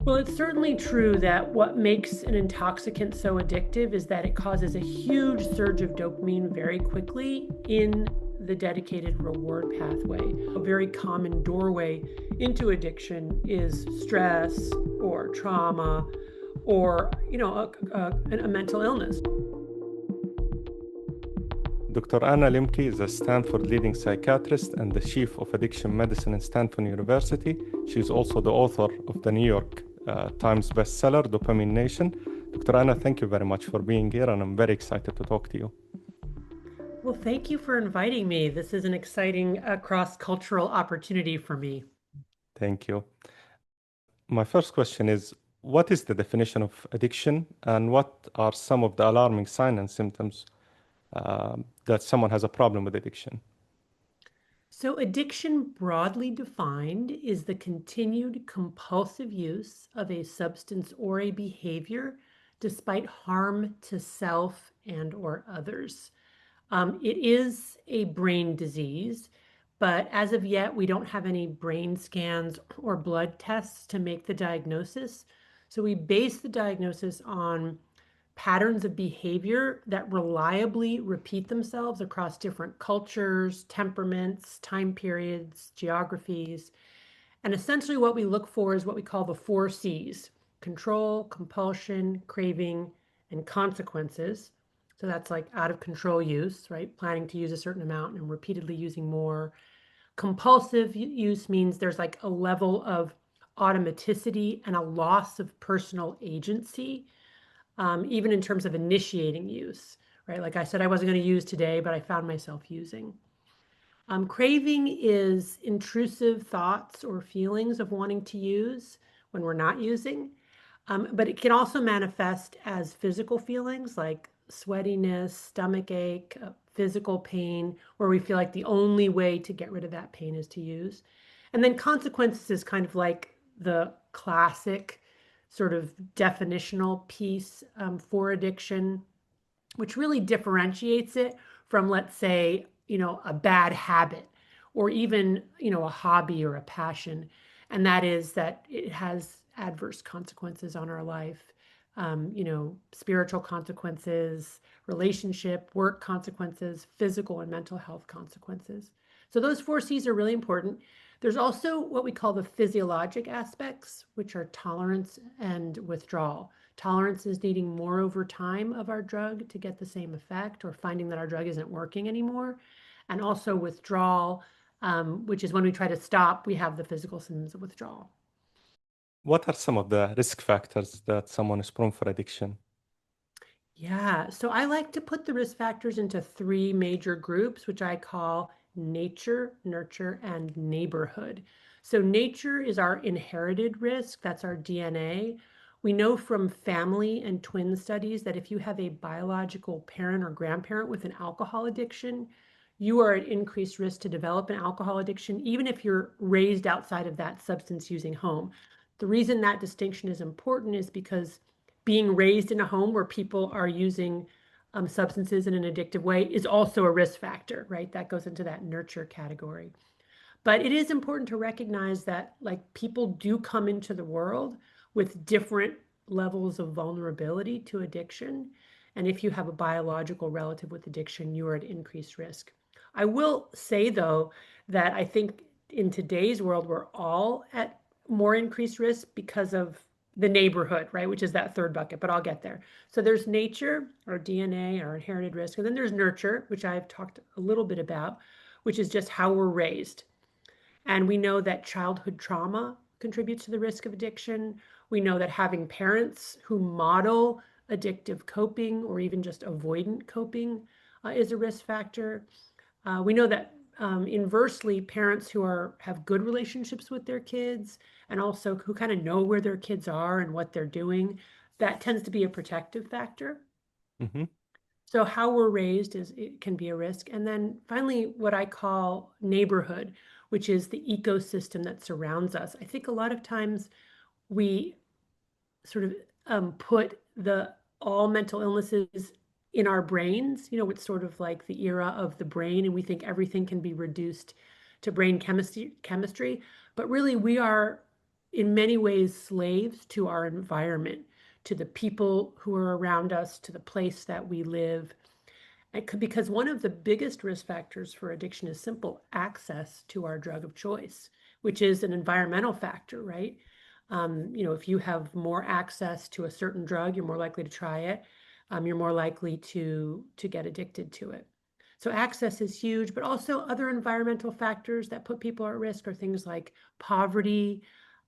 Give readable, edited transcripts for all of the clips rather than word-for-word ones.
Well, it's certainly true that what makes an intoxicant so addictive is that it causes a huge surge of dopamine very quickly in the dedicated reward pathway. A very common doorway into addiction is stress or trauma or, a mental illness. Dr. Anna Lembke is a Stanford leading psychiatrist and the chief of addiction medicine in Stanford University. She is also the author of the New York Times bestseller, Dopamine Nation. Dr. Anna, thank you very much for being here, and I'm very excited to talk to you. Well, thank you for inviting me. This is an exciting cross-cultural opportunity for me. Thank you. My first question is, what is the definition of addiction, and what are some of the alarming signs and symptoms that someone has a problem with addiction? So, addiction, broadly defined, is the continued compulsive use of a substance or a behavior despite harm to self and or others. It is a brain disease, but as of yet, we don't have any brain scans or blood tests to make the diagnosis. So we base the diagnosis on patterns of behavior that reliably repeat themselves across different cultures, temperaments, time periods, geographies. And essentially, what we look for is what we call the four C's: control, compulsion, craving, and consequences. So that's like out of control use, right? Planning to use a certain amount and repeatedly using more. Compulsive use means there's like a level of automaticity and a loss of personal agency, even in terms of initiating use, right? Like I said, I wasn't going to use today, but I found myself using. Craving is intrusive thoughts or feelings of wanting to use when we're not using. But it can also manifest as physical feelings like sweatiness, stomach ache, physical pain, where we feel like the only way to get rid of that pain is to use. And then consequences is kind of like the classic sort of definitional piece for addiction, which really differentiates it from, let's say, a bad habit or even, a hobby or a passion. And that is that it has adverse consequences on our life, spiritual consequences, relationship, work consequences, physical and mental health consequences. So those four C's are really important. There's also what we call the physiologic aspects, which are tolerance and withdrawal. Tolerance is needing more over time of our drug to get the same effect, or finding that our drug isn't working anymore. And also withdrawal, which is when we try to stop, we have the physical symptoms of withdrawal. What are some of the risk factors that someone is prone for addiction? Yeah, so I like to put the risk factors into three major groups, which I call nature, nurture, and neighborhood. So, nature is our inherited risk, that's our DNA. We know from family and twin studies that if you have a biological parent or grandparent with an alcohol addiction, you are at increased risk to develop an alcohol addiction, even if you're raised outside of that substance using home. The reason that distinction is important is because being raised in a home where people are using substances in an addictive way is also a risk factor, right? That goes into that nurture category. But it is important to recognize that like people do come into the world with different levels of vulnerability to addiction. And if you have a biological relative with addiction, you are at increased risk. I will say, though, that I think in today's world, we're all at more increased risk because of the neighborhood, right? Which is that third bucket, but I'll get there. So there's nature, our DNA, our inherited risk. And then there's nurture, which I've talked a little bit about, which is just how we're raised. And we know that childhood trauma contributes to the risk of addiction. We know that having parents who model addictive coping or even just avoidant coping is a risk factor. We know that inversely, parents who have good relationships with their kids and also who kind of know where their kids are and what they're doing, that tends to be a protective factor. Mm-hmm. So how we're raised it can be a risk. And then finally, what I call neighborhood, which is the ecosystem that surrounds us. I think a lot of times we sort of put the all mental illnesses in our brains. It's sort of like the era of the brain, and we think everything can be reduced to brain chemistry. But really, we are in many ways slaves to our environment, to the people who are around us, to the place that we live. Because one of the biggest risk factors for addiction is simple access to our drug of choice, which is an environmental factor, right? If you have more access to a certain drug, you're more likely to try it. You're more likely to get addicted to it. So access is huge, but also other environmental factors that put people at risk are things like poverty,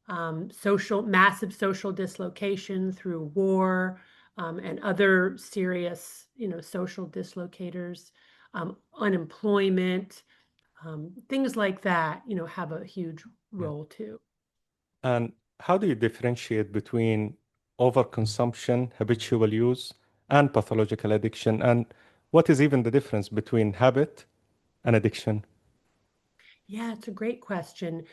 massive social dislocation through war, and other serious, social dislocators, unemployment, things like that, have a huge Yeah. role too. And how do you differentiate between overconsumption, habitual use, and pathological addiction? And what is even the difference between habit and addiction? Yeah, it's a great question.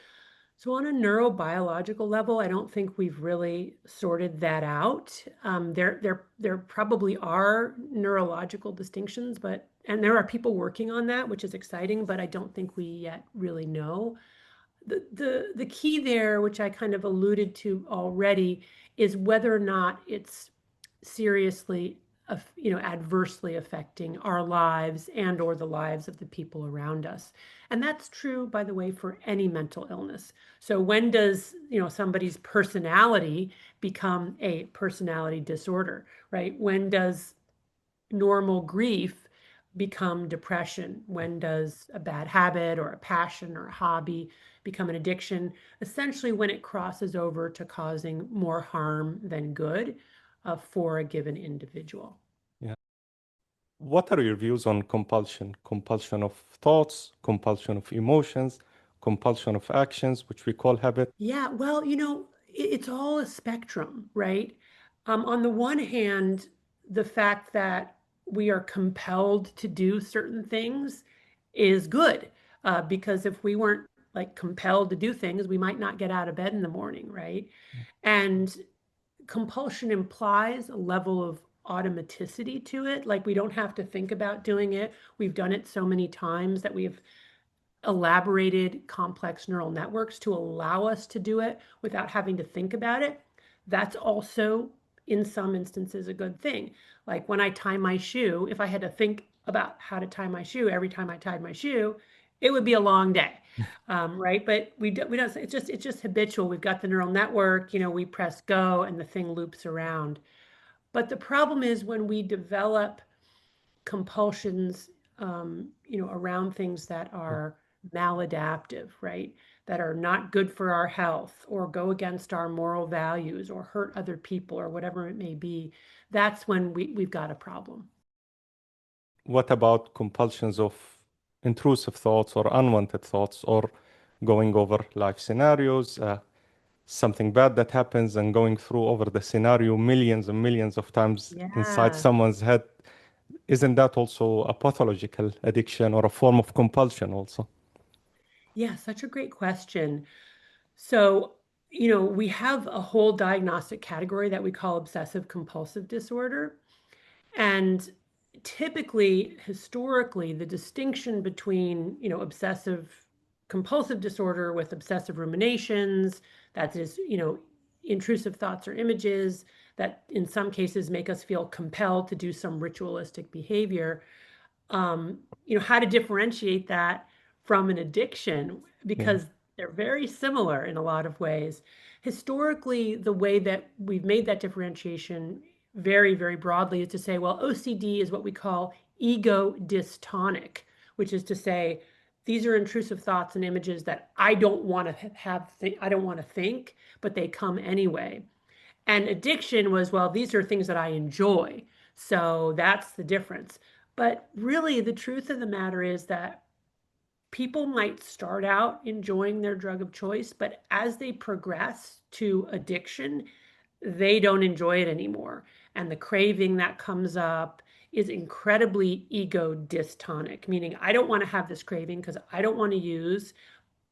So, on a neurobiological level, I don't think we've really sorted that out. There probably are neurological distinctions, and there are people working on that, which is exciting, but I don't think we yet really know. The key there, which I kind of alluded to already, is whether or not it's seriously, adversely affecting our lives and or the lives of the people around us. And that's true, by the way, for any mental illness. So when does, somebody's personality become a personality disorder, right? When does normal grief become depression? When does a bad habit or a passion or a hobby become an addiction? Essentially, when it crosses over to causing more harm than good for a given individual. Yeah. What are your views on compulsion? Compulsion of thoughts, compulsion of emotions, compulsion of actions, which we call habit. Yeah, well, it's all a spectrum, right? On the one hand, the fact that we are compelled to do certain things is good, because if we weren't like compelled to do things, we might not get out of bed in the morning, right? And compulsion implies a level of automaticity to it. Like we don't have to think about doing it. We've done it so many times that we've elaborated complex neural networks to allow us to do it without having to think about it. That's also, in some instances, a good thing. Like when I tie my shoe, if I had to think about how to tie my shoe every time I tied my shoe, it would be a long day. Right? But we don't, it's just habitual. We've got the neural network, we press go and the thing loops around. But the problem is when we develop compulsions, around things that are maladaptive, right? That are not good for our health or go against our moral values or hurt other people or whatever it may be. That's when we've got a problem. What about compulsions of intrusive thoughts or unwanted thoughts or going over life scenarios, something bad that happens and going through over the scenario millions and millions of times inside Yeah. someone's head? Isn't that also a pathological addiction or a form of compulsion also? Yeah, such a great question. So, we have a whole diagnostic category that we call obsessive compulsive disorder. And typically, historically, the distinction between, obsessive compulsive disorder with obsessive ruminations, that is, intrusive thoughts or images that in some cases make us feel compelled to do some ritualistic behavior, how to differentiate that from an addiction Yeah. because they're very similar in a lot of ways. Historically, the way that we've made that differentiation very, very broadly is to say, well, OCD is what we call ego dystonic, which is to say, these are intrusive thoughts and images that I don't want to I don't want to think, but they come anyway. And addiction was, well, these are things that I enjoy. So that's the difference. But really, the truth of the matter is that people might start out enjoying their drug of choice, but as they progress to addiction, they don't enjoy it anymore. And the craving that comes up is incredibly ego dystonic, meaning I don't want to have this craving because I don't want to use,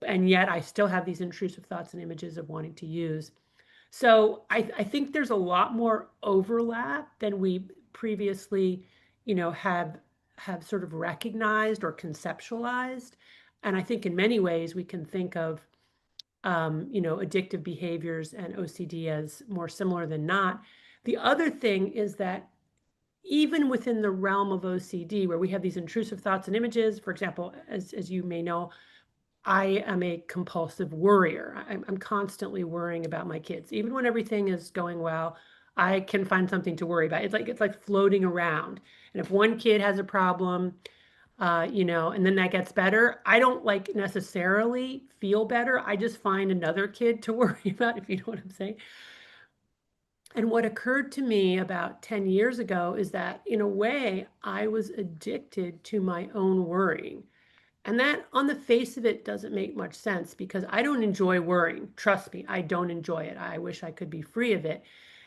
and yet I still have these intrusive thoughts and images of wanting to use. So I think there's a lot more overlap than we previously, have sort of recognized or conceptualized. And I think in many ways we can think of addictive behaviors and OCD as more similar than not. The other thing is that even within the realm of OCD, where we have these intrusive thoughts and images, for example, as you may know, I am a compulsive worrier. I'm constantly worrying about my kids. Even when everything is going well, I can find something to worry about. It's like floating around. And if one kid has a problem, and then that gets better, I don't like necessarily feel better. I just find another kid to worry about, if you know what I'm saying. And what occurred to me about 10 years ago is that in a way, I was addicted to my own worrying. And that, on the face of it, doesn't make much sense because I don't enjoy worrying. Trust me, I don't enjoy it. I wish I could be free of it.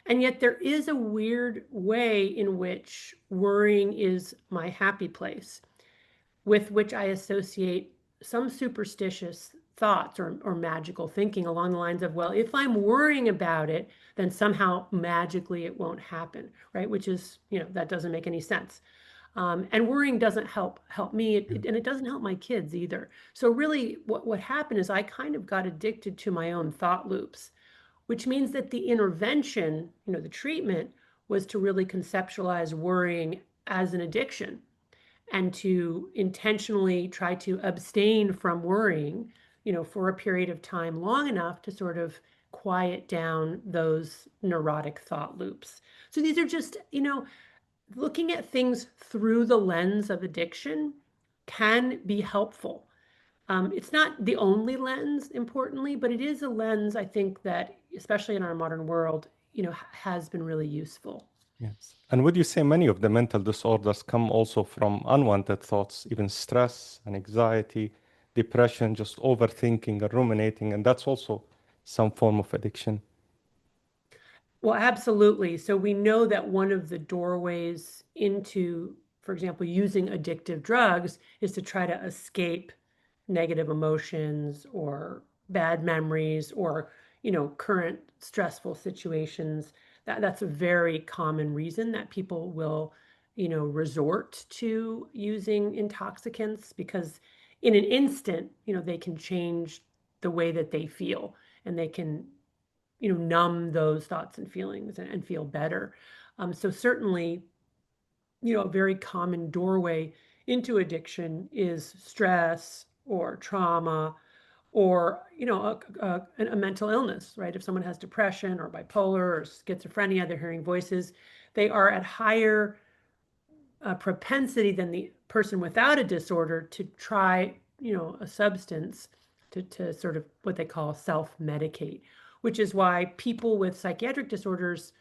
And yet, there is a weird way in which worrying is my happy place, with which I associate some superstitious thoughts or magical thinking along the lines of, well, if I'm worrying about it, then somehow magically it won't happen, right? Which is, that doesn't make any sense. And worrying doesn't help me, and it doesn't help my kids either. So really, what happened is I kind of got addicted to my own thought loops, which means that the intervention, the treatment, was to really conceptualize worrying as an addiction and to intentionally try to abstain from worrying, for a period of time long enough to sort of quiet down those neurotic thought loops. So these are just, looking at things through the lens of addiction can be helpful. It's not the only lens, importantly, but it is a lens I think that, especially in our modern world, has been really useful. Yes. And would you say many of the mental disorders come also from unwanted thoughts, even stress and anxiety, depression, just overthinking and ruminating, and that's also some form of addiction? Well, absolutely. So we know that one of the doorways into, for example, using addictive drugs is to try to escape negative emotions or bad memories or, current stressful situations. That's a very common reason that people will, resort to using intoxicants because in an instant, they can change the way that they feel and they can numb those thoughts and feelings and feel better. So certainly, a very common doorway into addiction is stress or trauma or, a mental illness, right? If someone has depression or bipolar or schizophrenia, they're hearing voices, they are at higher propensity than the person without a disorder to try, a substance to sort of what they call self-medicate, which is why people with psychiatric disorders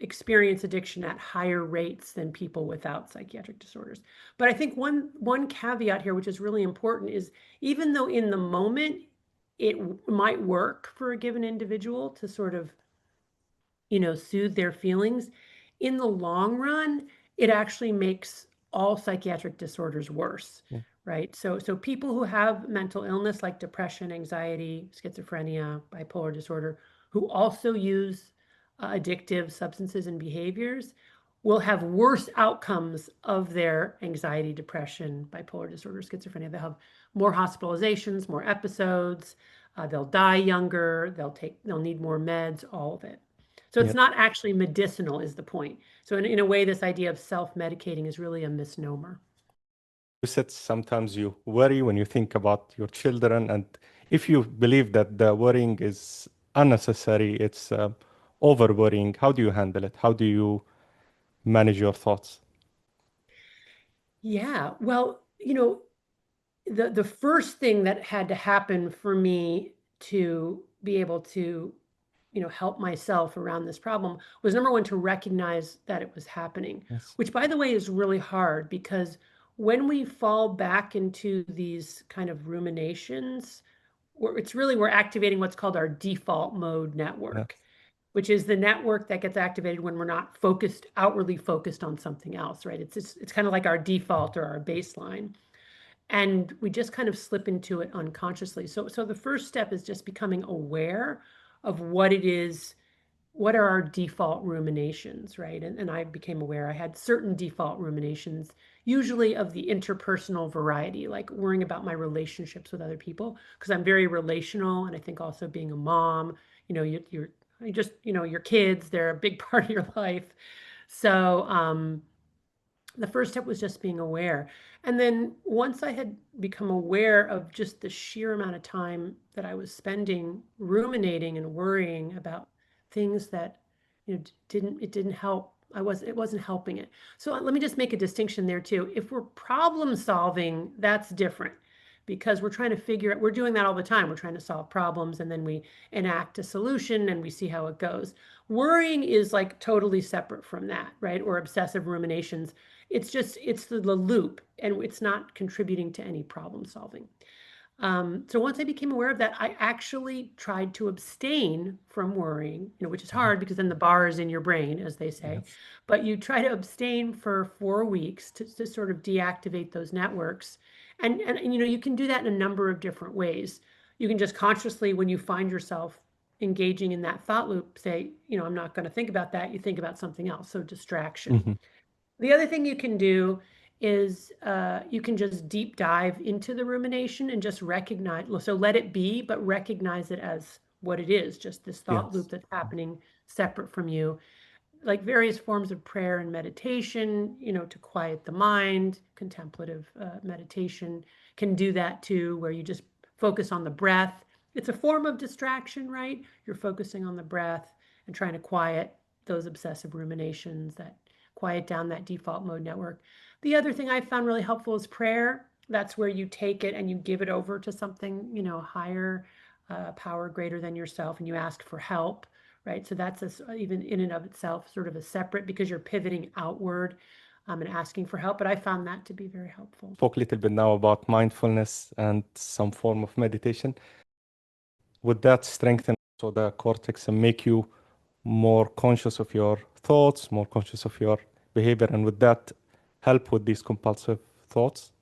experience addiction at higher rates than people without psychiatric disorders. But I think one caveat here, which is really important, is even though in the moment it might work for a given individual to sort of soothe their feelings, in the long run, it actually makes all psychiatric disorders worse, Yeah. right? So people who have mental illness like depression, anxiety, schizophrenia, bipolar disorder, who also use addictive substances and behaviors will have worse outcomes of their anxiety, depression, bipolar disorder, schizophrenia. They'll have more hospitalizations, more episodes, they'll die younger, they'll need more meds, all of it. So Yeah. it's not actually medicinal is the point. So in a way, this idea of self-medicating is really a misnomer. You said sometimes you worry when you think about your children, and if you believe that the worrying is unnecessary, it's over worrying, how do you handle it? How do you manage your thoughts? Yeah, well, the first thing that had to happen for me to be able to, help myself around this problem was number one, to recognize that it was happening, Yes. which by the way is really hard because when we fall back into these kind of ruminations, we're activating what's called our default mode Yes. network, which is the network that gets activated when we're not outwardly focused on something else, right? It's kind of like our default or our baseline. And we just kind of slip into it unconsciously. So the first step is just becoming aware of what it is what are our default ruminations, right? And I became aware I had certain default ruminations, usually of the interpersonal variety, like worrying about my relationships with other people, because I'm very relational. And I think also being a mom, you just, your kids, they're a big part of your life. So, the first step was just being aware. And then once I had become aware of just the sheer amount of time that I was spending ruminating and worrying about things that, it didn't help. It wasn't helping it. So let me just make a distinction there too. If we're problem solving, that's different because we're trying to figure out, we're doing that all the time. We're trying to solve problems and then we enact a solution and we see how it goes. Worrying is like totally separate from that, right? Or obsessive ruminations, it's the loop and it's not contributing to any problem solving. So once I became aware of that, I actually tried to abstain from worrying, which is Mhm. hard because then the bar is in your brain, as they say. Yes. But you try to abstain for 4 weeks to sort of deactivate those networks. And you can do that in a number of different ways. You can just consciously, when you find yourself engaging in that thought loop, say, I'm not going to think about that. You think about something else. So distraction. Hmm. The other thing you can do is you can just deep dive into the rumination and just recognize, so let it be, but recognize it as what it is, just this thought Yes. loop that's happening separate from you, like various forms of prayer and meditation, to quiet the mind. Contemplative meditation can do that too, where you just focus on the breath. It's a form of distraction, right? You're focusing on the breath and trying to quiet those obsessive ruminations, that quiet down that default mode network. The other thing I found really helpful is prayer. That's where you take it and you give it over to something, higher, power greater than yourself, and you ask for help, right? So that's even in and of itself sort of a separate, because you're pivoting outward, and asking for help. But I found that to be very helpful. Spoke a little bit now about mindfulness and some form of meditation. Would that strengthen also the cortex and make you more conscious of your thoughts, more conscious of your behavior, and would that help with these compulsive thoughts?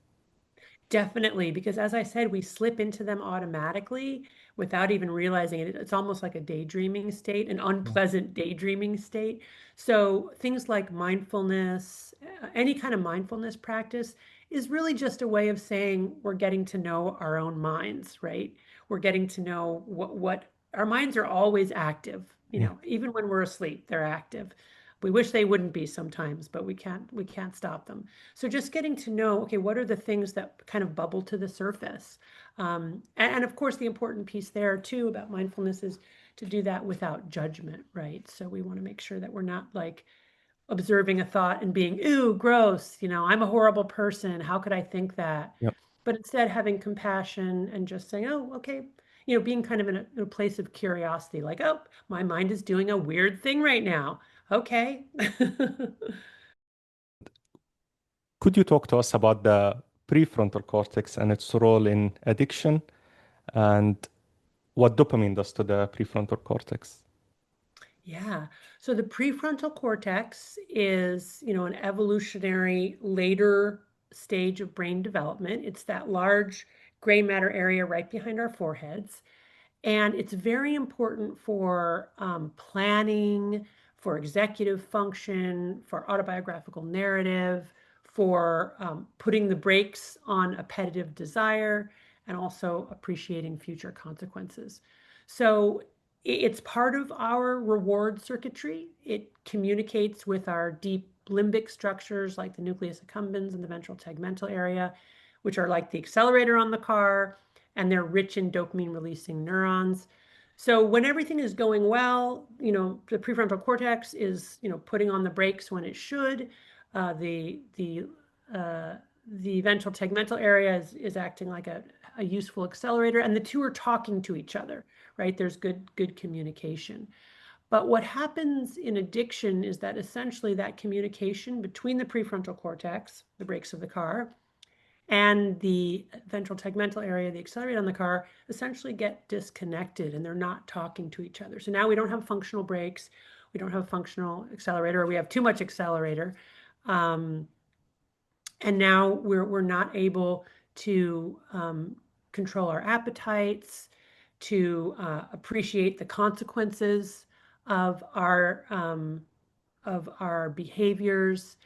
Definitely, because as I said, we slip into them automatically without even realizing it. It's almost like a daydreaming state, an Yeah. unpleasant daydreaming state. So things like mindfulness, any kind of mindfulness practice is really just a way of saying we're getting to know our own minds, right? We're getting to know what our minds are always active, Yeah. even when we're asleep, they're active. We wish they wouldn't be sometimes, but we can't stop them. So just getting to know, okay, what are the things that kind of bubble to the surface? And of course, the important piece there too about mindfulness is to do that without judgment, right? So we want to make sure that we're not like observing a thought and being, ooh, gross, I'm a horrible person. How could I think that? Yeah. But instead having compassion and just saying, oh, okay, being kind of in a place of curiosity, like, oh, my mind is doing a weird thing right now. Okay. Could you talk to us about the prefrontal cortex and its role in addiction and what dopamine does to the prefrontal cortex? Yeah. So the prefrontal cortex is, an evolutionary later stage of brain development. It's that large gray matter area right behind our foreheads. And it's very important for planning, for executive function, for autobiographical narrative, for putting the brakes on appetitive desire, and also appreciating future consequences. So it's part of our reward circuitry. It communicates with our deep limbic structures like the nucleus accumbens and the ventral tegmental area, which are like the accelerator on the car, and they're rich in dopamine releasing neurons. So when everything is going well, the prefrontal cortex is, putting on the brakes when it should. Uh, the the uh, the ventral tegmental area is acting like a useful accelerator, and the two are talking to each other, right? There's good communication. But what happens in addiction is that essentially that communication between the prefrontal cortex, the brakes of the car, and the ventral tegmental area, the accelerator on the car, essentially get disconnected and they're not talking to each other. So now we don't have functional brakes, we don't have functional accelerator, or we have too much accelerator. Um, and now we're not able to control our appetites, to appreciate the consequences of our behaviors.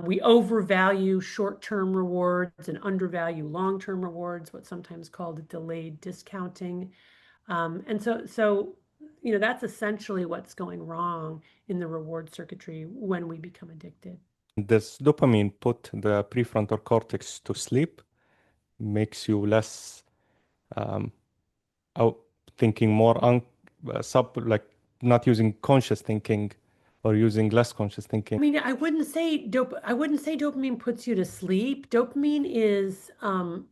We overvalue short-term rewards and undervalue long-term rewards, what's sometimes called delayed discounting. And so, that's essentially what's going wrong in the reward circuitry when we become addicted. Does dopamine put the prefrontal cortex to sleep, makes you less um, out thinking more like not using conscious thinking or using less conscious thinking? I mean, I wouldn't say dopamine puts you to sleep. Dopamine is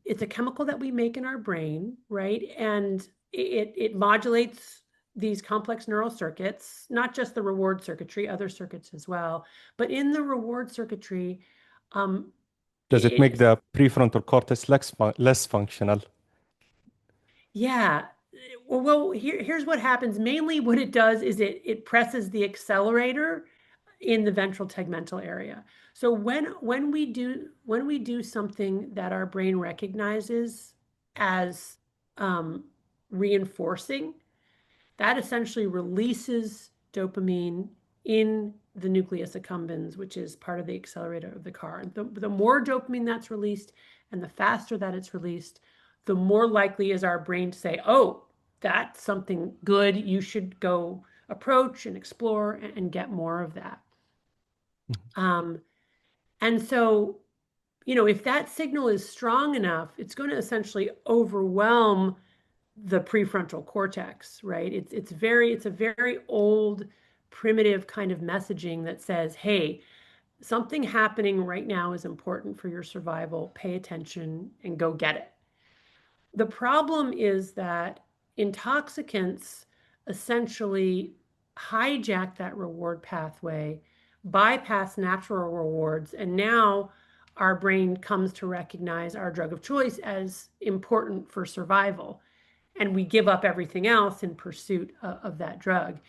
it's a chemical that we make in our brain, right? And it modulates these complex neural circuits, not just the reward circuitry, other circuits as well. But in the reward circuitry, um, Does it make it, the prefrontal cortex less functional? yeah. Well, here's what happens. Mainly what it does is it presses the accelerator in the ventral tegmental area. So when we do something that our brain recognizes as um, reinforcing, that essentially releases dopamine in the nucleus accumbens, which is part of the accelerator of the car. And the more dopamine that's released and the faster that it's released, the more likely is our brain to say, oh, that's something good. You should go approach and explore and get more of that. Um, and so, if that signal is strong enough, it's going to essentially overwhelm the prefrontal cortex, right? It's a very old, primitive kind of messaging that says, hey, something happening right now is important for your survival. Pay attention and go get it. The problem is that intoxicants essentially hijack that reward pathway, bypass natural rewards, and now our brain comes to recognize our drug of choice as important for survival. And we give up everything else in pursuit of that drug.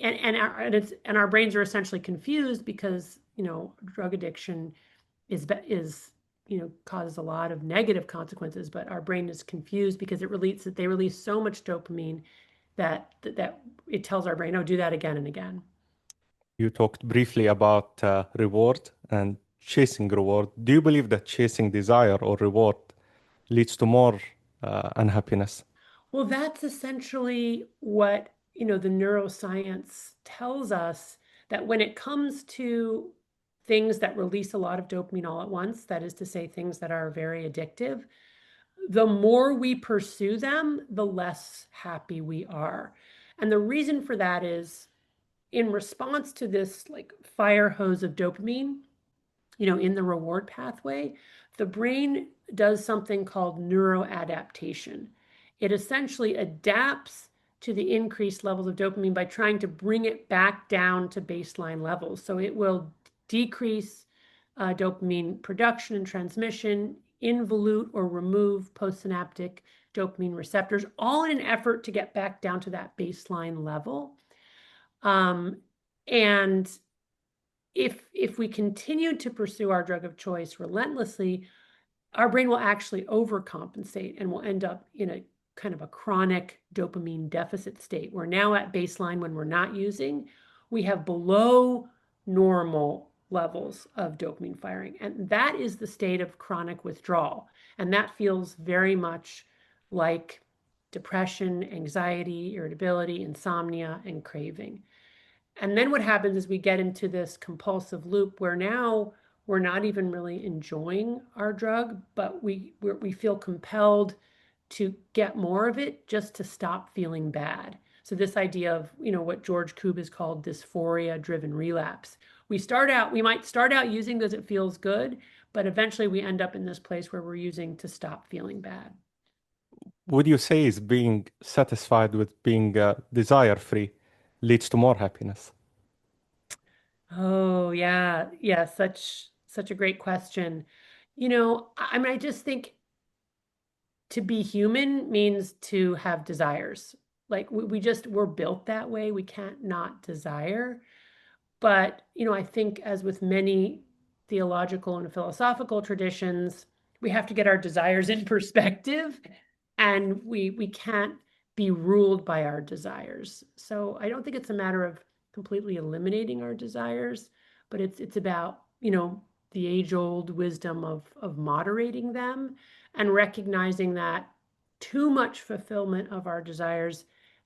And our brains are essentially confused because, drug addiction causes a lot of negative consequences, but our brain is confused because they release so much dopamine that it tells our brain, oh, do that again and again. You talked briefly about reward and chasing reward. Do you believe that chasing desire or reward leads to more unhappiness? Well, that's essentially what, the neuroscience tells us, that when it comes to things that release a lot of dopamine all at once, that is to say, things that are very addictive, the more we pursue them, the less happy we are. And the reason for that is, in response to this like fire hose of dopamine, in the reward pathway, the brain does something called neuroadaptation. It essentially adapts to the increased levels of dopamine by trying to bring it back down to baseline levels. So it will decrease dopamine production and transmission, involute or remove postsynaptic dopamine receptors, all in an effort to get back down to that baseline level. And if we continue to pursue our drug of choice relentlessly, our brain will actually overcompensate and will end up in a kind of a chronic dopamine deficit state. We're now at baseline when we're not using. We have below normal levels of dopamine firing. And that is the state of chronic withdrawal. And that feels very much like depression, anxiety, irritability, insomnia, and craving. And then what happens is we get into this compulsive loop where now we're not even really enjoying our drug, but we feel compelled to get more of it just to stop feeling bad. So this idea of, what George Koob has called dysphoria-driven relapse. We might start out using because it feels good, but eventually we end up in this place where we're using to stop feeling bad. Would you say is being satisfied with being desire free leads to more happiness? Oh, yeah. Yeah, such a great question. I mean, I just think to be human means to have desires. Like we're built that way. We can't not desire. But, I think as with many theological and philosophical traditions, we have to get our desires in perspective, and we can't be ruled by our desires. So I don't think it's a matter of completely eliminating our desires, but it's about, the age-old wisdom of moderating them and recognizing that too much fulfillment of our desires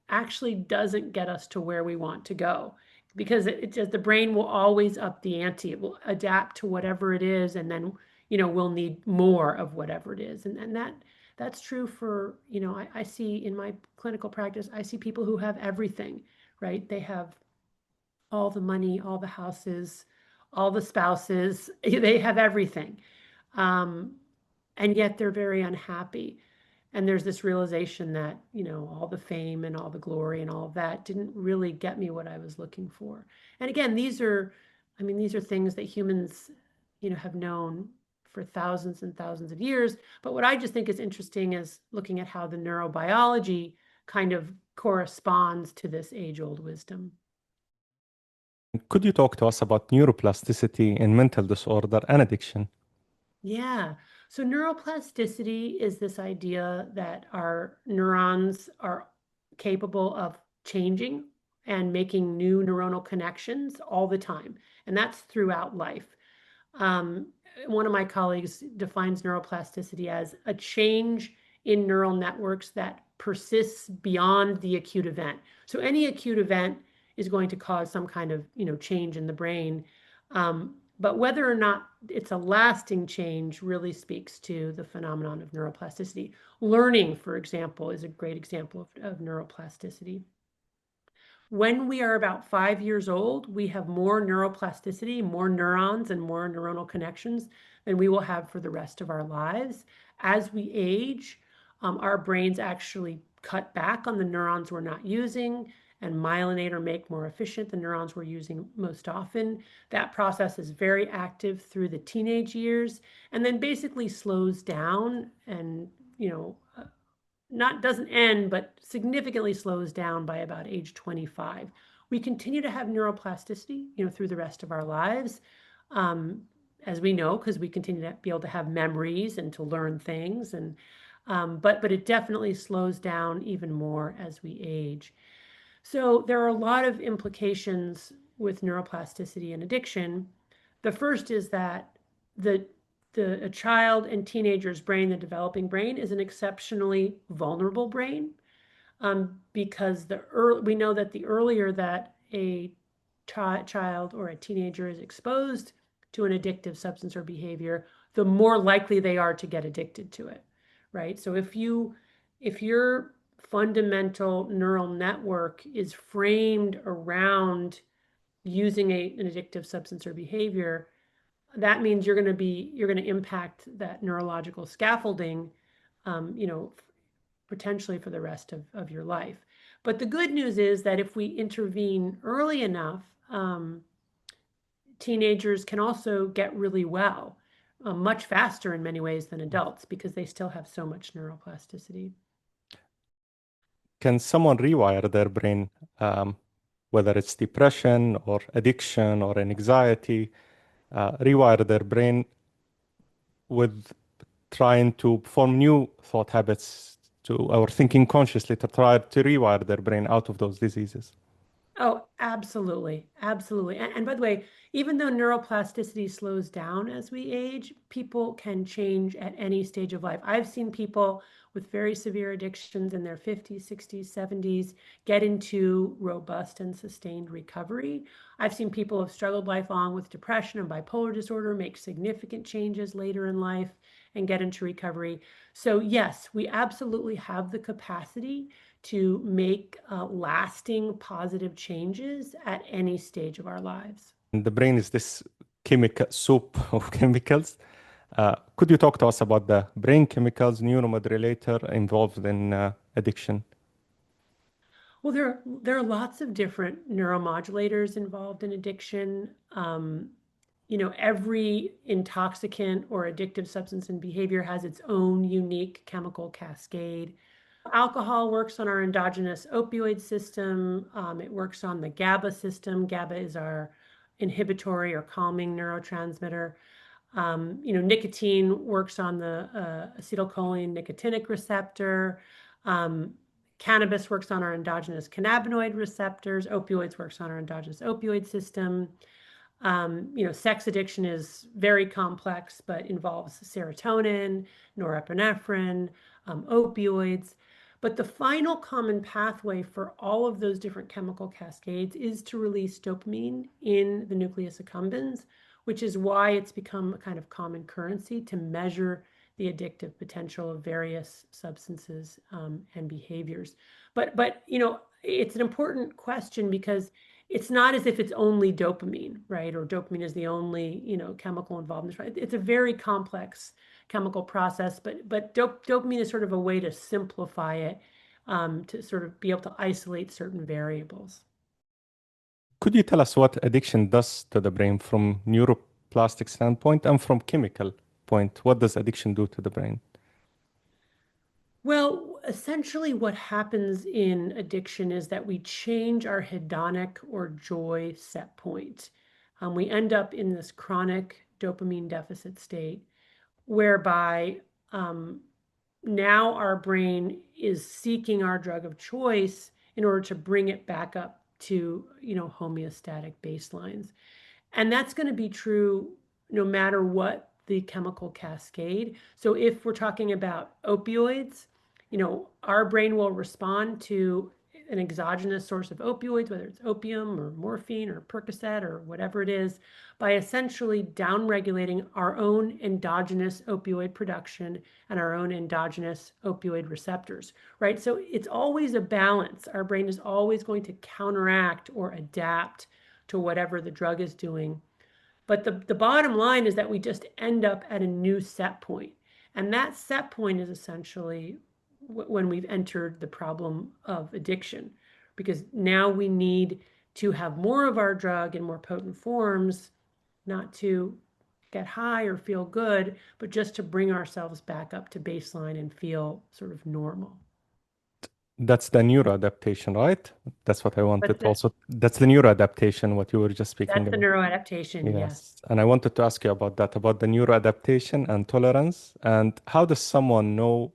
actually doesn't get us to where we want to go, because it just, the brain will always up the ante. It will adapt to whatever it is, and then we'll need more of whatever it is, and that's true for, I see in my clinical practice, I see people who have everything, right? They have all the money, all the houses, all the spouses, they have everything. Um, and yet they're very unhappy. And there's this realization that, all the fame and all the glory and all of that didn't really get me what I was looking for. And again, these are things that humans, have known for thousands and thousands of years. But what I just think is interesting is looking at how the neurobiology kind of corresponds to this age-old wisdom. Could you talk to us about neuroplasticity in mental disorder and addiction? Yeah. So neuroplasticity is this idea that our neurons are capable of changing and making new neuronal connections all the time. And that's throughout life. Um, One of my colleagues defines neuroplasticity as a change in neural networks that persists beyond the acute event. So any acute event is going to cause some kind of, change in the brain. But whether or not it's a lasting change really speaks to the phenomenon of neuroplasticity. Learning, for example, is a great example of neuroplasticity. When we are about 5 years old, we have more neuroplasticity, more neurons, and more neuronal connections than we will have for the rest of our lives. As we age, our brains actually cut back on the neurons we're not using and myelinate or make more efficient the neurons we're using most often. That process is very active through the teenage years and then basically slows down and, not doesn't end, but significantly slows down by about age 25. We continue to have neuroplasticity, through the rest of our lives, as we know, because we continue to be able to have memories and to learn things, and but it definitely slows down even more as we age. So there are a lot of implications with neuroplasticity and addiction. The first is that the a child and teenager's brain, the developing brain, is an exceptionally vulnerable brain, because we know that the earlier that a child or a teenager is exposed to an addictive substance or behavior, the more likely they are to get addicted to it, right? So if your fundamental neural network is framed around using an addictive substance or behavior, that means you're going to impact that neurological scaffolding, um, you know, potentially for the rest of your life. But the good news is that if we intervene early enough, teenagers can also get really well, much faster in many ways than adults, because they still have so much neuroplasticity. Can someone rewire their brain, whether it's depression or addiction or anxiety, rewire their brain with trying to form new thought habits to, or thinking consciously to try to rewire their brain out of those diseases? Oh, absolutely. Absolutely. And by the way, even though neuroplasticity slows down as we age, people can change at any stage of life. I've seen people with very severe addictions in their 50s, 60s, 70s get into robust and sustained recovery. I've seen people who have struggled lifelong with depression and bipolar disorder make significant changes later in life and get into recovery. So yes, we absolutely have the capacity to make lasting positive changes at any stage of our lives. And the brain is this chemical soup of chemicals. Could you talk to us about the brain chemicals, neuromodulator involved in addiction? Well, there are lots of different neuromodulators involved in addiction. Every intoxicant or addictive substance and behavior has its own unique chemical cascade. Alcohol works on our endogenous opioid system. It works on the GABA system. GABA is our inhibitory or calming neurotransmitter. Nicotine works on the acetylcholine nicotinic receptor. Um, Cannabis works on our endogenous cannabinoid receptors. Opioids works on our endogenous opioid system. Sex addiction is very complex, but involves serotonin, norepinephrine, opioids. But the final common pathway for all of those different chemical cascades is to release dopamine in the nucleus accumbens, which is why it's become a kind of common currency to measure the addictive potential of various substances and behaviors. But it's an important question because it's not as if it's only dopamine, right? Or dopamine is the only, chemical involved in this, right? It's a very complex chemical process, but dopamine is sort of a way to simplify it, to sort of be able to isolate certain variables. Could you tell us what addiction does to the brain from neuroplastic standpoint and from chemical point? What does addiction do to the brain? Well, essentially, what happens in addiction is that we change our hedonic or joy set point. We end up in this chronic dopamine deficit state whereby now our brain is seeking our drug of choice in order to bring it back up to, homeostatic baselines. And that's going to be true no matter what the chemical cascade. So if we're talking about opioids, our brain will respond to an exogenous source of opioids, whether it's opium or morphine or Percocet or whatever it is, by essentially downregulating our own endogenous opioid production and our own endogenous opioid receptors, right? So it's always a balance. Our brain is always going to counteract or adapt to whatever the drug is doing. But the bottom line is that we just end up at a new set point. And that set point is essentially when we've entered the problem of addiction, because now we need to have more of our drug in more potent forms, not to get high or feel good, but just to bring ourselves back up to baseline and feel sort of normal. That's the neuroadaptation, right? That's what I But wanted to also. That's the neuroadaptation, what you were just speaking that's the about. neuroadaptation, yes. Yes. And I wanted to ask you about that, about the neuroadaptation and tolerance. And how does someone know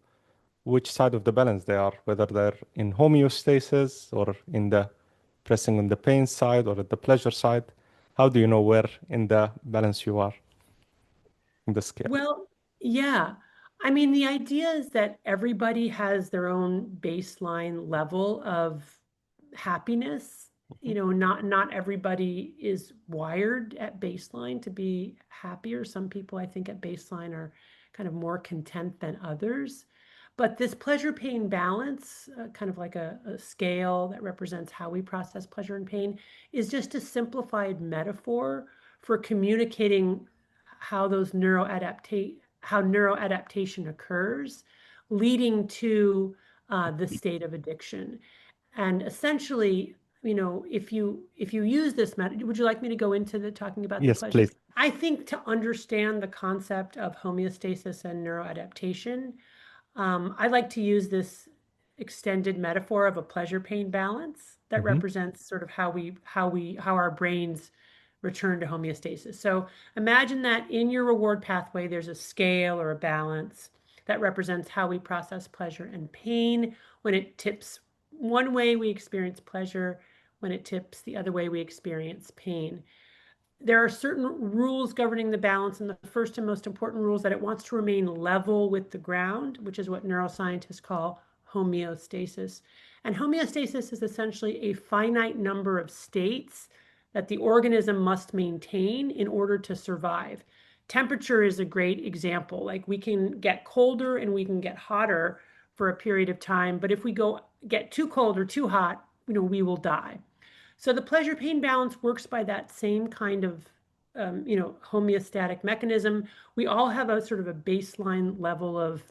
which side of the balance they are, whether they're in homeostasis or in the pressing on the pain side or at the pleasure side? How do you know where in the balance you are in the scale? Well, yeah. I mean, the idea is that everybody has their own baseline level of happiness. Mhm. Not everybody is wired at baseline to be happier. Some people, I think, at baseline are kind of more content than others. But this pleasure pain balance, kind of like a scale that represents how we process pleasure and pain, is just a simplified metaphor for communicating how how neuroadaptation occurs, leading to the state of addiction. And essentially, if you use this method, would you like me to go into the talking about the Yes, pleasure? please. I think to understand the concept of homeostasis and neuroadaptation, I like to use this extended metaphor of a pleasure pain balance that Hmm. represents sort of how our brains return to homeostasis. So imagine that in your reward pathway, there's a scale or a balance that represents how we process pleasure and pain. When it tips one way, we experience pleasure. When it tips the other way, we experience pain. There are certain rules governing the balance, and the first and most important rule is that it wants to remain level with the ground, which is what neuroscientists call homeostasis. And homeostasis is essentially a finite number of states that the organism must maintain in order to survive. Temperature is a great example. Like we can get colder and we can get hotter for a period of time, but if we get too cold or too hot, we will die. So the pleasure pain balance works by that same kind of homeostatic mechanism. We all have a sort of a baseline level of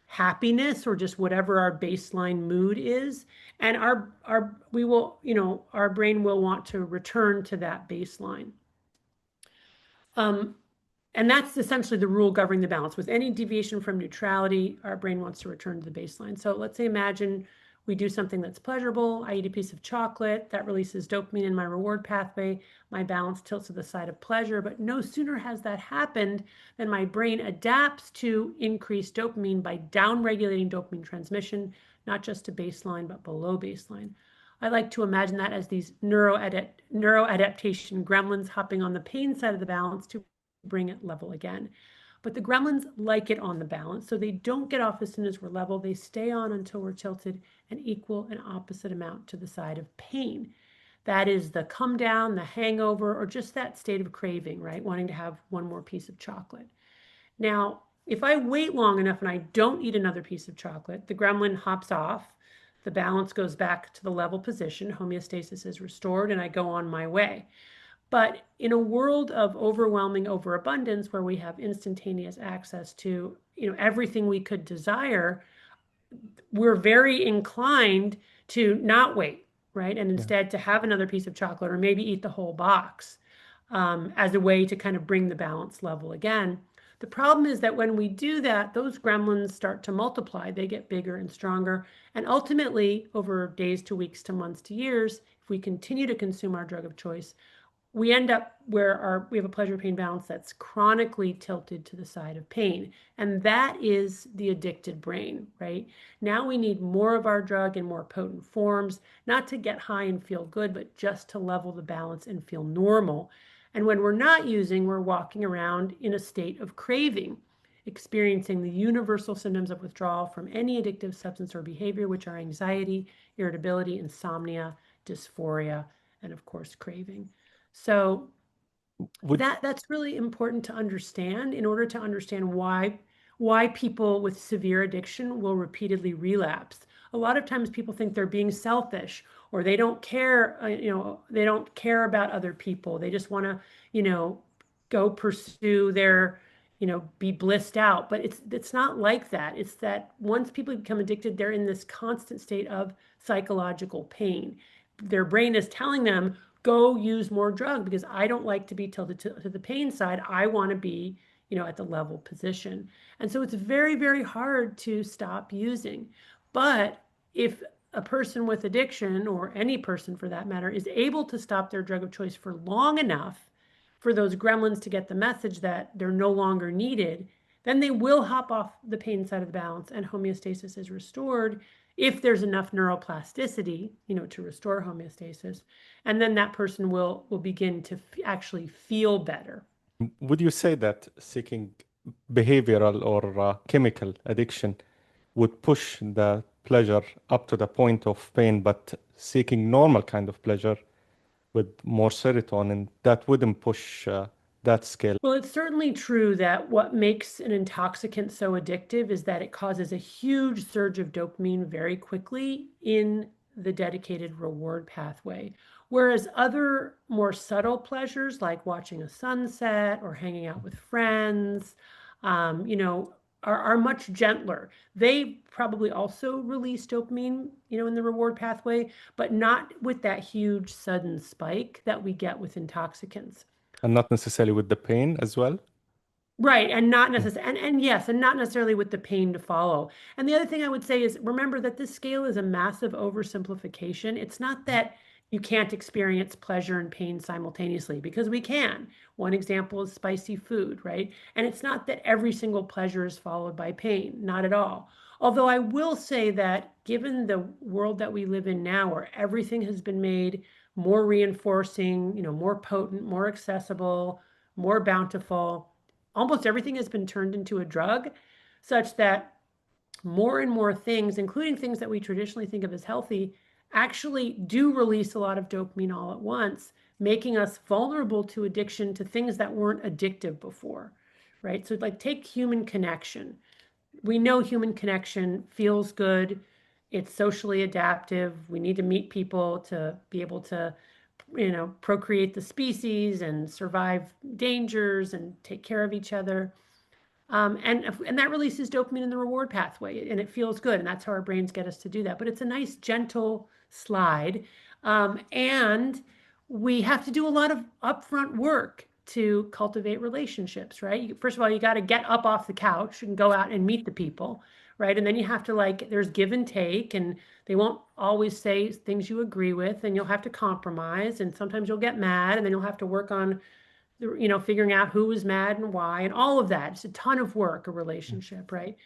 happiness or just whatever our baseline mood is, and our brain will want to return to that baseline. Um, and that's essentially the rule governing the balance. With any deviation from neutrality, our brain wants to return to the baseline. So let's say imagine we do something that's pleasurable. I eat a piece of chocolate that releases dopamine in my reward pathway. My balance tilts to the side of pleasure. But no sooner has that happened than my brain adapts to increase dopamine by downregulating dopamine transmission not just to baseline, but below baseline. I like to imagine that as these neuroadaptation gremlins hopping on the pain side of the balance to bring it level again. But the gremlins like it on the balance, so they don't get off as soon as we're level. They stay on until we're tilted an equal and opposite amount to the side of pain. That is the come down, the hangover, or just that state of craving, right? Wanting to have one more piece of chocolate. Now, if I wait long enough and I don't eat another piece of chocolate, the gremlin hops off, the balance goes back to the level position, homeostasis is restored, and I go on my way. But in a world of overwhelming overabundance where we have instantaneous access to, everything we could desire, we're very inclined to not wait, right? And Yeah. instead to have another piece of chocolate or maybe eat the whole box as a way to kind of bring the balance level again. The problem is that when we do that, those gremlins start to multiply. They get bigger and stronger. And ultimately, over days to weeks to months to years, if we continue to consume our drug of choice, we end up where we have a pleasure pain balance that's chronically tilted to the side of pain. And that is the addicted brain, right? Now we need more of our drug in more potent forms, not to get high and feel good, but just to level the balance and feel normal. And when we're not using, we're walking around in a state of craving, experiencing the universal symptoms of withdrawal from any addictive substance or behavior, which are anxiety, irritability, insomnia, dysphoria, and of course, craving. So Would that's really important to understand in order to understand why people with severe addiction will repeatedly relapse. A lot of times people think they're being selfish or they don't care, they don't care about other people. They just want to, go pursue their, be blissed out. But it's not like that. It's that once people become addicted, they're in this constant state of psychological pain. Their brain is telling them, go use more drug because I don't like to be tilted to the pain side. I want to be, at the level position. And so it's very, very hard to stop using. But if a person with addiction, or any person for that matter, is able to stop their drug of choice for long enough for those gremlins to get the message that they're no longer needed, then they will hop off the pain side of the balance and homeostasis is restored if there's enough neuroplasticity, to restore homeostasis. And then that person will begin to actually feel better. would you say that seeking behavioral or chemical addiction would push the pleasure up to the point of pain, but seeking normal kind of pleasure with more serotonin, that wouldn't push that scale? Well, it's certainly true that what makes an intoxicant so addictive is that it causes a huge surge of dopamine very quickly in the dedicated reward pathway. Whereas other more subtle pleasures like watching a sunset or hanging out with friends, are much gentler. They probably also release dopamine, in the reward pathway, but not with that huge sudden spike that we get with intoxicants. And not necessarily with the pain as well? Right, and not Yeah. necessarily, and yes, and not necessarily with the pain to follow. And the other thing I would say is remember that this scale is a massive oversimplification. It's not that you can't experience pleasure and pain simultaneously, because we can. One example is spicy food, right? And it's not that every single pleasure is followed by pain, not at all. Although I will say that given the world that we live in now, where everything has been made more reinforcing, more potent, more accessible, more bountiful, almost everything has been turned into a drug, such that more and more things, including things that we traditionally think of as healthy, actually do release a lot of dopamine all at once, making us vulnerable to addiction to things that weren't addictive before, right? So, like, take human connection. We know human connection feels good. It's socially adaptive. We need to meet people to be able to, procreate the species and survive dangers and take care of each other. And that releases dopamine in the reward pathway, and it feels good, and that's how our brains get us to do that. But it's a nice, gentle slide, and we have to do a lot of upfront work to cultivate relationships, right? First of all, you got to get up off the couch and go out and meet the people, right? And then you have to, there's give and take, and they won't always say things you agree with, and you'll have to compromise, and sometimes you'll get mad, and then you'll have to work on figuring out who was mad and why and all of that. It's a ton of work, a relationship, right?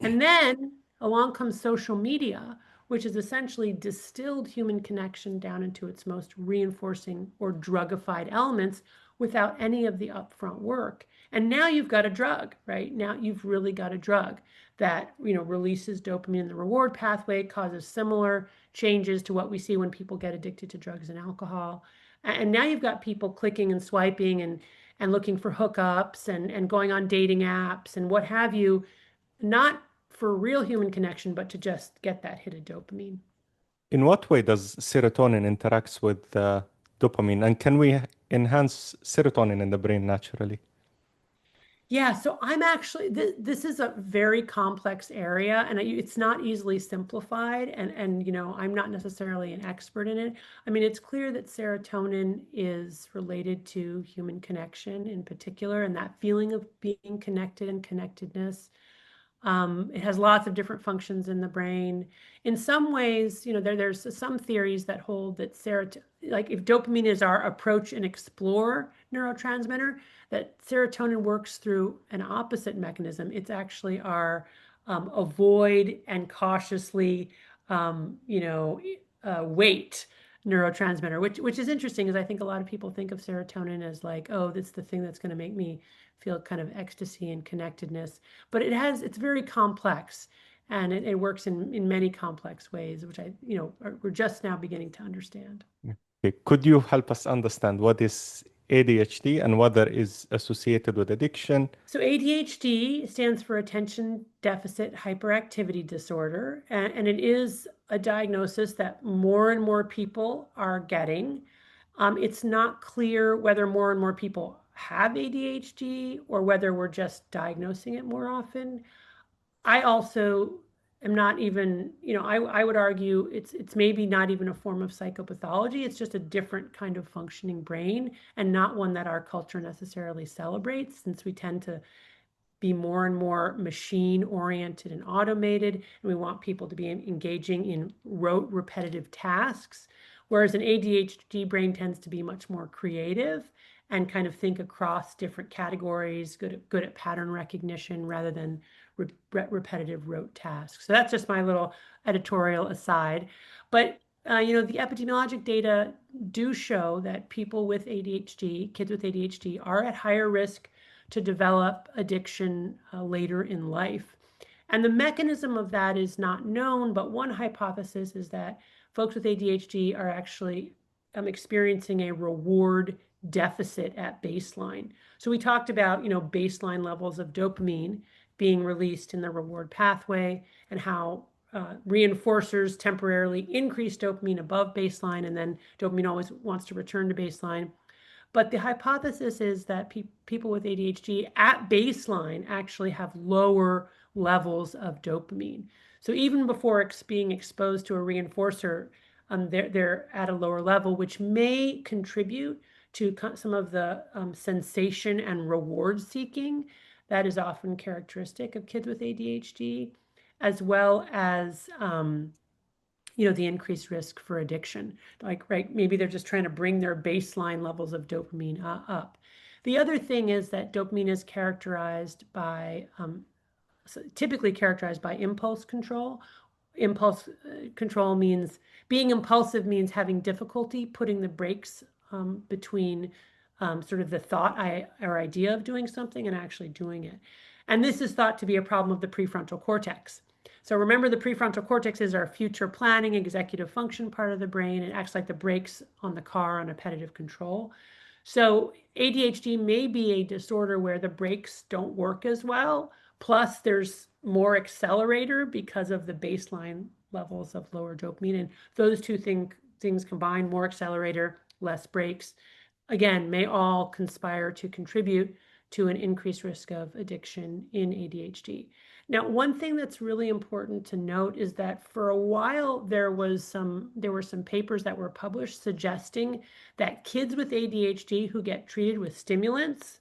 And then along comes social media, which has essentially distilled human connection down into its most reinforcing or drugified elements without any of the upfront work. And now you've got a drug, right? Now you've really got a drug that, releases dopamine in the reward pathway, causes similar changes to what we see when people get addicted to drugs and alcohol. And now you've got people clicking and swiping and looking for hookups and going on dating apps and what have you, not for real human connection, but to just get that hit of dopamine. In what way does serotonin interacts with dopamine, and can we enhance serotonin in the brain naturally? Yeah, so I'm actually this is a very complex area, and it's not easily simplified. And I'm not necessarily an expert in it. I mean, it's clear that serotonin is related to human connection in particular, and that feeling of being connected and connectedness. It has lots of different functions in the brain. In some ways, there's some theories that hold that serotonin, like if dopamine is our approach and explore neurotransmitter, that serotonin works through an opposite mechanism. It's actually our avoid and cautiously, wait neurotransmitter, which is interesting because I think a lot of people think of serotonin as like, oh, that's the thing that's going to make me feel kind of ecstasy and connectedness. But it's very complex, and it works in many complex ways, which we're just now beginning to understand. Okay. Could you help us understand what is ADHD and whether it is associated with addiction? So ADHD stands for Attention Deficit Hyperactivity Disorder, and it is a diagnosis that more and more people are getting. It's not clear whether more and more people have ADHD or whether we're just diagnosing it more often. I also am not even, I would argue it's maybe not even a form of psychopathology. It's just a different kind of functioning brain and not one that our culture necessarily celebrates, since we tend to be more and more machine oriented and automated, and we want people to be engaging in rote repetitive tasks, whereas an ADHD brain tends to be much more creative and kind of think across different categories, good at pattern recognition rather than repetitive rote tasks. So that's just my little editorial aside. But the epidemiologic data do show that people with ADHD, kids with ADHD, are at higher risk to develop addiction later in life. And the mechanism of that is not known, but one hypothesis is that folks with ADHD are actually experiencing a reward deficit at baseline. So we talked about, baseline levels of dopamine being released in the reward pathway and how reinforcers temporarily increase dopamine above baseline, and then dopamine always wants to return to baseline. But the hypothesis is that people with ADHD at baseline actually have lower levels of dopamine. So even before being exposed to a reinforcer, they're at a lower level, which may contribute to some of the sensation and reward seeking that is often characteristic of kids with ADHD, as well as the increased risk for addiction. Like, right, maybe they're just trying to bring their baseline levels of dopamine up. The other thing is that dopamine is typically characterized by impulse control. Impulse control means being impulsive, means having difficulty putting the brakes between sort of the thought or idea of doing something and actually doing it. And this is thought to be a problem of the prefrontal cortex. So remember, the prefrontal cortex is our future planning, executive function part of the brain. It acts like the brakes on the car on appetitive control. So ADHD may be a disorder where the brakes don't work as well. Plus, there's more accelerator because of the baseline levels of lower dopamine. And those two things combined, more accelerator, less brakes, again, may all conspire to contribute to an increased risk of addiction in ADHD. Now, one thing that's really important to note is that for a while there were some papers that were published suggesting that kids with ADHD who get treated with stimulants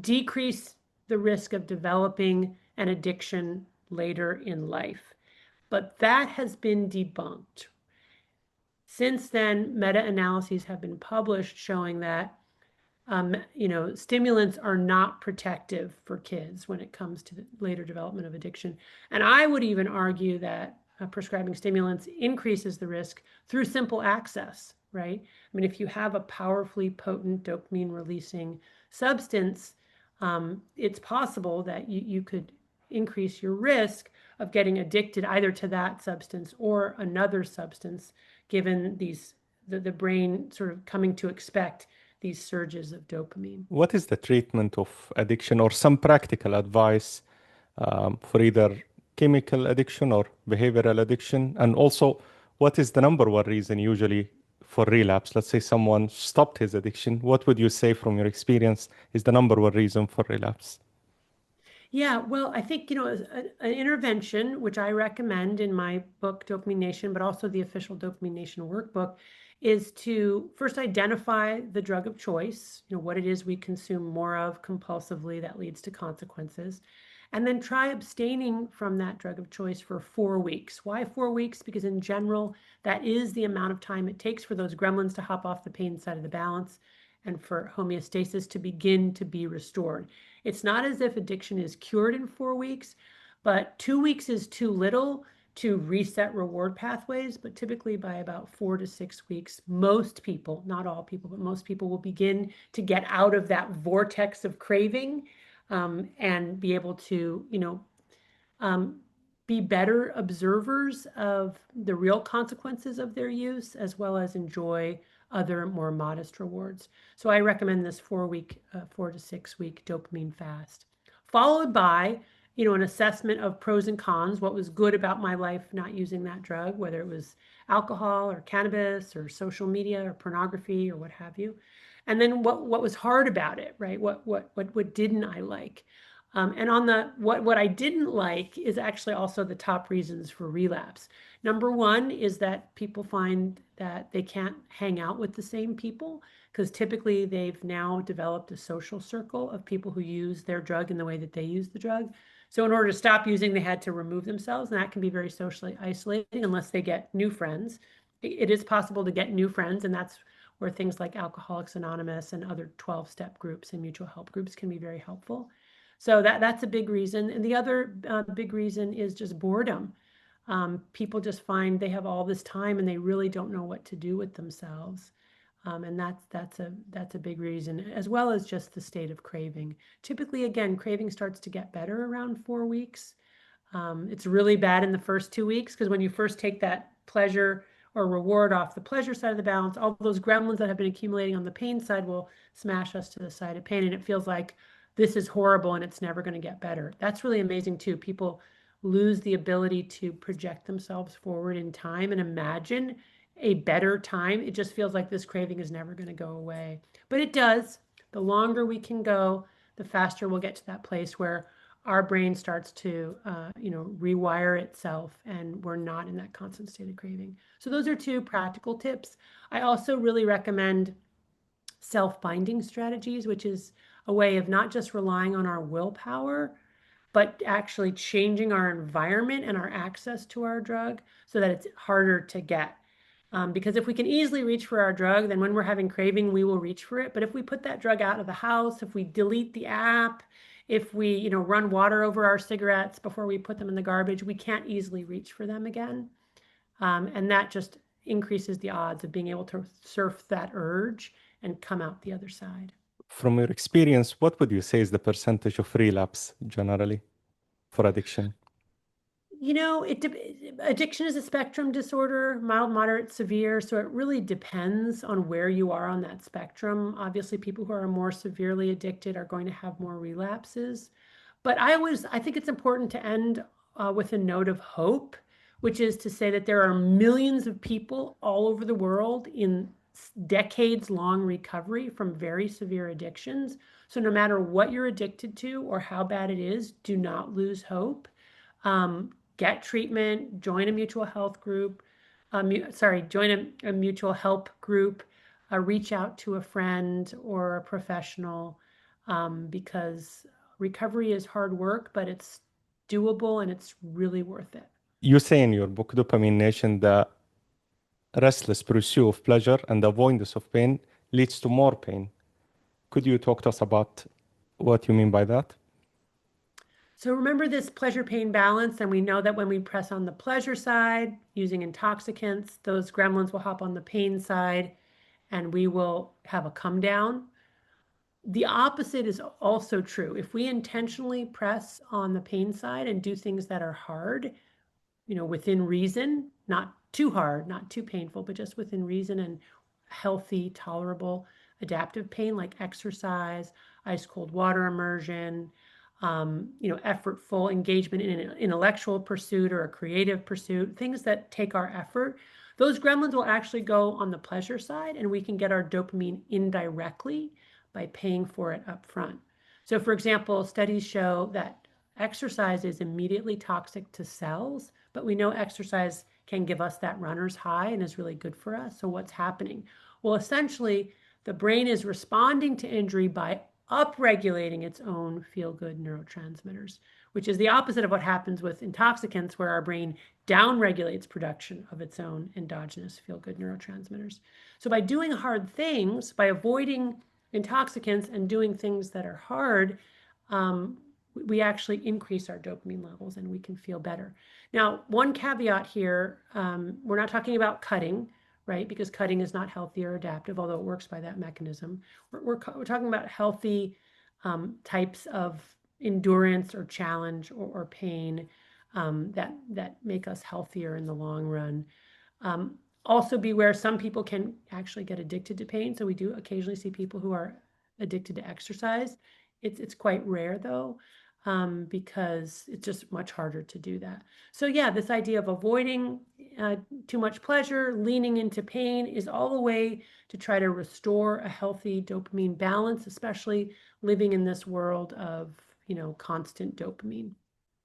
decrease the risk of developing an addiction later in life. But that has been debunked. Since then, meta-analyses have been published showing that stimulants are not protective for kids when it comes to the later development of addiction. And I would even argue that prescribing stimulants increases the risk through simple access, right? I mean, if you have a powerfully potent dopamine releasing substance, it's possible that you could increase your risk of getting addicted either to that substance or another substance, given the brain sort of coming to expect these surges of dopamine. What is the treatment of addiction or some practical advice for either chemical addiction or behavioral addiction? And also, what is the number one reason usually for relapse? Let's say someone stopped his addiction. What would you say from your experience is the number one reason for relapse? Yeah, well, I think, an intervention, which I recommend in my book, Dopamine Nation, but also the official Dopamine Nation workbook, is to first identify the drug of choice, what it is we consume more of compulsively that leads to consequences, and then try abstaining from that drug of choice for 4 weeks. Why 4 weeks? Because in general, that is the amount of time it takes for those gremlins to hop off the pain side of the balance and for homeostasis to begin to be restored. It's not as if addiction is cured in 4 weeks, but 2 weeks is too little to reset reward pathways. But typically, by about 4 to 6 weeks, most people, not all people, but most people will begin to get out of that vortex of craving and be able to, um, be better observers of the real consequences of their use, as well as enjoy other more modest rewards. So I recommend this 4 week, 4 to 6 week dopamine fast, followed by, an assessment of pros and cons, what was good about my life not using that drug, whether it was alcohol or cannabis or social media or pornography or what have you. And then what was hard about it, right? What didn't I like? And on the what I didn't like is actually also the top reasons for relapse. Number one is that people find that they can't hang out with the same people because typically they've now developed a social circle of people who use their drug in the way that they use the drug. So in order to stop using, they had to remove themselves, and that can be very socially isolating unless they get new friends. It is possible to get new friends, and that's where things like Alcoholics Anonymous and other 12-step groups and mutual help groups can be very helpful. So that's a big reason. And the other big reason is just boredom. People just find they have all this time and they really don't know what to do with themselves. And that's a big reason, as well as just the state of craving. Typically, again, craving starts to get better around 4 weeks. It's really bad in the first 2 weeks because when you first take that pleasure or reward off the pleasure side of the balance, all those gremlins that have been accumulating on the pain side will smash us to the side of pain. And it feels like this is horrible and it's never going to get better. That's really amazing too. People lose the ability to project themselves forward in time and imagine a better time. It just feels like this craving is never going to go away. But it does. The longer we can go, the faster we'll get to that place where our brain starts to, rewire itself and we're not in that constant state of craving. So those are two practical tips. I also really recommend self-binding strategies, which is a way of not just relying on our willpower, but actually changing our environment and our access to our drug so that it's harder to get. Because if we can easily reach for our drug, then when we're having craving, we will reach for it. But if we put that drug out of the house, if we delete the app, if we, run water over our cigarettes before we put them in the garbage, we can't easily reach for them again. And that just increases the odds of being able to surf that urge and come out the other side. From your experience, what would you say is the percentage of relapse generally for addiction? Addiction is a spectrum disorder, mild, moderate, severe. So it really depends on where you are on that spectrum. Obviously, people who are more severely addicted are going to have more relapses. But I think it's important to end with a note of hope, which is to say that there are millions of people all over the world in decades-long recovery from very severe addictions. So no matter what you're addicted to or how bad it is, do not lose hope. Get treatment, join a mutual health group, join a mutual help group, reach out to a friend or a professional, because recovery is hard work, but it's doable and it's really worth it. You say in your book, Dopamine Nation, the restless pursuit of pleasure and the avoidance of pain leads to more pain. Could you talk to us about what you mean by that? So remember this pleasure-pain balance, and we know that when we press on the pleasure side using intoxicants, those gremlins will hop on the pain side, and we will have a come down. The opposite is also true. If we intentionally press on the pain side and do things that are hard, within reason, not too hard, not too painful, but just within reason and healthy, tolerable, adaptive pain like exercise, ice cold water immersion, effortful engagement in an intellectual pursuit or a creative pursuit, things that take our effort. Those gremlins will actually go on the pleasure side, and we can get our dopamine indirectly by paying for it up front. So, for example, studies show that exercise is immediately toxic to cells, but we know exercise can give us that runner's high and is really good for us. So what's happening? Well, essentially, the brain is responding to injury by upregulating its own feel-good neurotransmitters, which is the opposite of what happens with intoxicants, where our brain downregulates production of its own endogenous feel-good neurotransmitters. So by doing hard things, by avoiding intoxicants and doing things that are hard, we actually increase our dopamine levels and we can feel better. Now, one caveat here, we're not talking about cutting, right? Because cutting is not healthy or adaptive, although it works by that mechanism. We're talking about healthy types of endurance or challenge or pain that make us healthier in the long run. Also beware, some people can actually get addicted to pain. So we do occasionally see people who are addicted to exercise. It's quite rare though, because it's just much harder to do that. So yeah, this idea of avoiding too much pleasure, leaning into pain is all a way to try to restore a healthy dopamine balance, especially living in this world of, constant dopamine.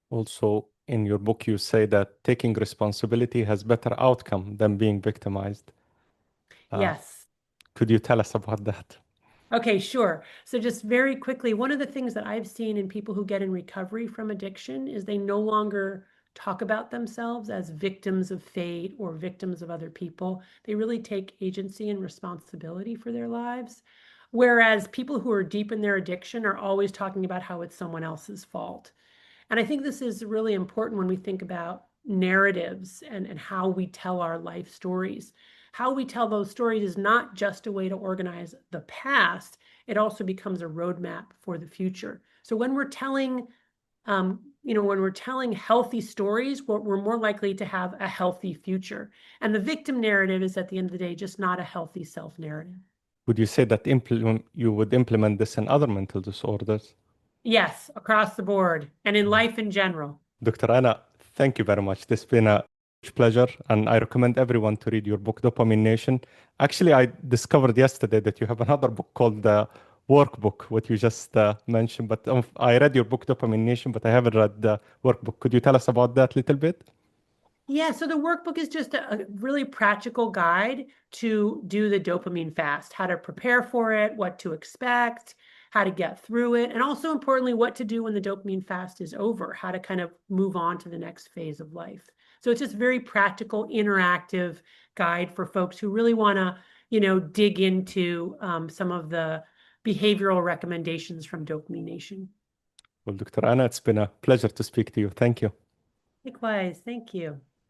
Also, in your book, you say that taking responsibility has better outcome than being victimized. Uh, Yes. could you tell us about that? Okay, sure. So just very quickly, one of the things that I've seen in people who get in recovery from addiction is they no longer talk about themselves as victims of fate or victims of other people. They really take agency and responsibility for their lives. Whereas people who are deep in their addiction are always talking about how it's someone else's fault. And I think this is really important when we think about narratives and how we tell our life stories. How we tell those stories is not just a way to organize the past, it also becomes a roadmap for the future. So when we're telling, healthy stories, we're more likely to have a healthy future. And the victim narrative is at the end of the day just not a healthy self narrative. Would you say that you would implement this in other mental disorders? Yes, across the board and in life in general. Dr. Anna, thank you very much. This has been a huge pleasure, and I recommend everyone to read your book, Dopamine Nation. Actually, I discovered yesterday that you have another book called the Workbook, what you just mentioned, but I read your book, Dopamine Nation, but I haven't read the workbook. Could you tell us about that a little bit? Yeah, so the workbook is just a really practical guide to do the dopamine fast, how to prepare for it, what to expect, how to get through it, and also importantly, what to do when the dopamine fast is over, how to kind of move on to the next phase of life. So it's just very practical, interactive guide for folks who really want to, dig into some of the behavioral recommendations from Dopamine Nation. Well, Dr. Anna, it's been a pleasure to speak to you. Thank you. Likewise, thank you.